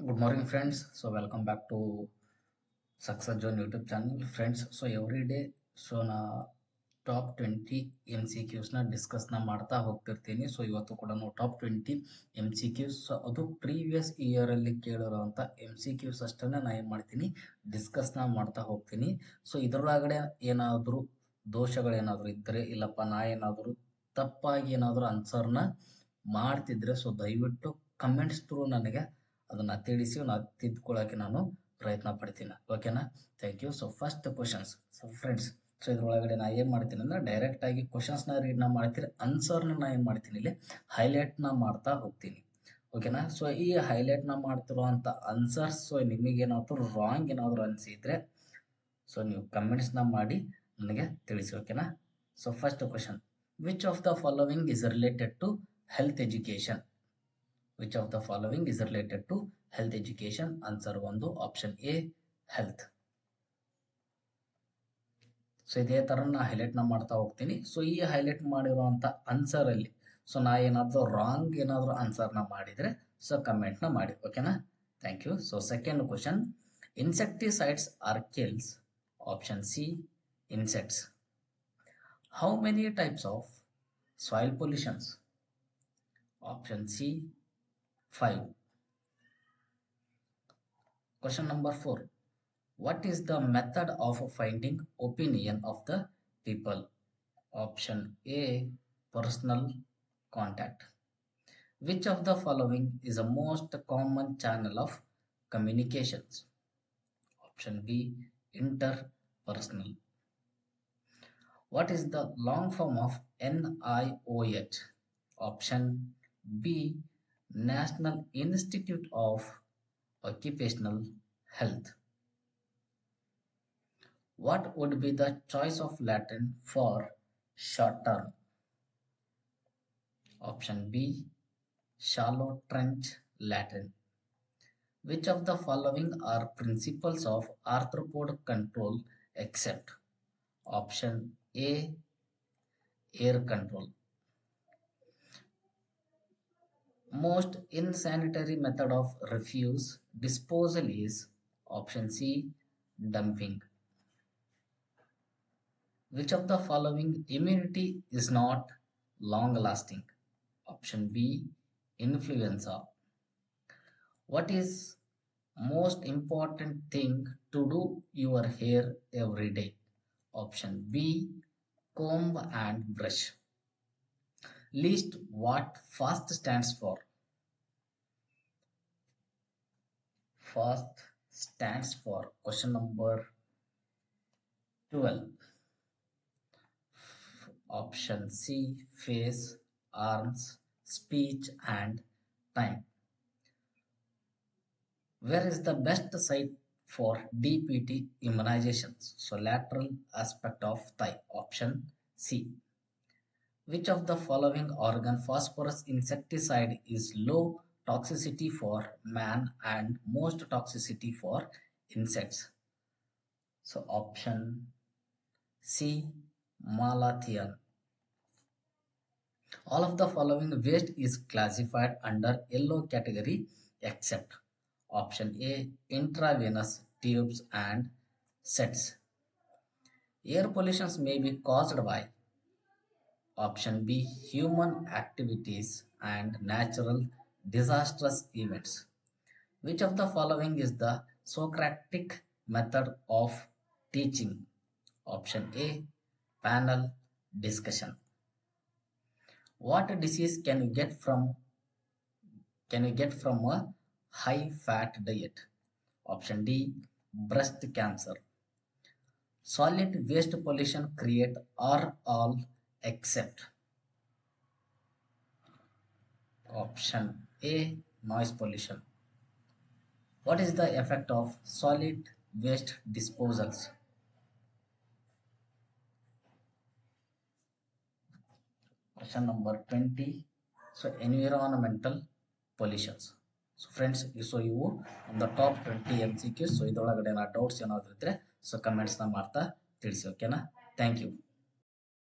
Good morning, friends. So, welcome back to Success Zone YouTube channel, friends. So, every day, ನಾ top 20 M C ಕ್ಯೂಸ್ನ ಡಿಸ್ಕಸ್ನ ಮಾಡ್ತಾ ಹೋಗ್ತಿರ್ತೀನಿ. So, ಇವತ್ತು ಕೂಡ ನಾವು top 20 M C Qs, so ಅದು ಪ್ರೀವಿಯಸ್ ಇಯರಲ್ಲಿ ಕೇಳಿರೋವಂಥ ಎಮ್ ಸಿ ಕ್ಯೂಸ್ ಅಷ್ಟನ್ನು ನಾನು ಏನು ಮಾಡ್ತೀನಿ, ಡಿಸ್ಕಸ್ನ ಮಾಡ್ತಾ ಹೋಗ್ತೀನಿ. ಸೊ, ಇದರೊಳಗಡೆ ಏನಾದರೂ ದೋಷಗಳೇನಾದರೂ ಇದ್ದರೆ, ಇಲ್ಲಪ್ಪ ನಾ ಏನಾದರೂ ತಪ್ಪಾಗಿ ಏನಾದರೂ ಆನ್ಸರ್ನ ಮಾಡ್ತಿದ್ರೆ, ಸೊ ದಯವಿಟ್ಟು ಕಮೆಂಟ್ಸ್ ಥ್ರೂ ನನಗೆ ಅದನ್ನು ತಿಳಿಸಿ ತಿದ್ದುಕೊಳ್ಳೋಕೆ ನಾನು ಪ್ರಯತ್ನ ಪಡ್ತೀನಿ. ಓಕೆನಾ? Thank you. So first questions. So friends, so ಇದ್ರೊಳಗಡೆ ನಾ ಏನು ಮಾಡ್ತೀನಿ ಅಂದರೆ ಡೈರೆಕ್ಟಾಗಿ ಕ್ವಶನ್ಸ್ನ ರೀಡ್ನ ಮಾಡ್ತೀನಿ, ಆನ್ಸರ್ನ ನಾ ಏನು ಮಾಡ್ತೀನಿ ಇಲ್ಲಿ ಹೈಲೈಟ್ನ ಮಾಡ್ತಾ ಹೋಗ್ತೀನಿ. ಓಕೆನಾ? ಸೊ ಈ ಹೈಲೈಟ್ನ ಮಾಡ್ತಿರುವಂಥ ಆನ್ಸರ್ಸ್ ಸೊ ನಿಮಗೇನಾದರೂ ರಾಂಗ್ ಏನಾದರೂ ಅನಿಸಿದರೆ ಸೊ ನೀವು ಕಮೆಂಟ್ಸ್ನ ಮಾಡಿ ನನಗೆ ತಿಳಿಸಿ. ಓಕೆನಾ? So first question, which of the following is related to health education? Which of the following is related to health education? Answer ಒಂದು ಆಪ್ಷನ್ ಎ ಹೆಲ್ತ್. ಸೊ ಇದೇ ಥರ ನಾ ಹೈಲೈಟ್ನ ಮಾಡ್ತಾ ಹೋಗ್ತೀನಿ. ಸೊ ಈ ಹೈಲೈಟ್ ಮಾಡಿರುವಂಥ ಆನ್ಸರಲ್ಲಿ ಸೊ ನಾ ಏನಾದರೂ ರಾಂಗ್ ಏನಾದರೂ ಆನ್ಸರ್ನ ಮಾಡಿದರೆ ಸೊ ಕಮೆಂಟ್ನ ಮಾಡಿ. ಓಕೆನಾ? Thank you. So second question, insecticides are kills. Option C insects. How many types of soil pollutions? Option C 5. Question number 4. What is the method of finding opinion of the people? Option A, personal contact. Which of the following is the most common channel of communications? Option B, interpersonal. What is the long form of NIOH? Option B, National Institute of Occupational Health. What would be the choice of Latin for short term? Option B, shallow trench Latin. Which of the following are principles of arthropod control except? Option A, air control. Most insanitary method of refuse disposal is? Option C, dumping. Which of the following immunity is not long lasting? Option B, influenza. What is most important thing to do your hair every day? Option B, comb and brush. List what FAST stands for. FAST stands for question number 12. Option C, face, arms, speech and time. Where is the best site for DPT immunizations? So lateral aspect of thigh. Option C. Which of the following organ phosphorus insecticide is low toxicity for man and most toxicity for insects? So option C, malathion. All of the following waste is classified under yellow category except? Option A, intravenous tubes and sets. Air pollution may be caused by? Option B, human activities and natural disastrous events. Which of the following is the Socratic method of teaching? Option A, panel discussion. What disease can you get from a high fat diet? Option D, breast cancer. Solid waste pollution create or all except? Option A, noise pollution. What is the effect of solid waste disposals? Question number 20. So environmental pollutions. So friends, so ಇವು ಒಂದು top 20 MCQs. So ಇದರೊಳಗಡೆ doubts ಏನಾದರೂ ಇದ್ದರೆ so ಕಮೆಂಟ್ಸ್ನ ಮಾಡ್ತಾ ತಿಳಿಸಿ. ಓಕೆನಾ? Thank you.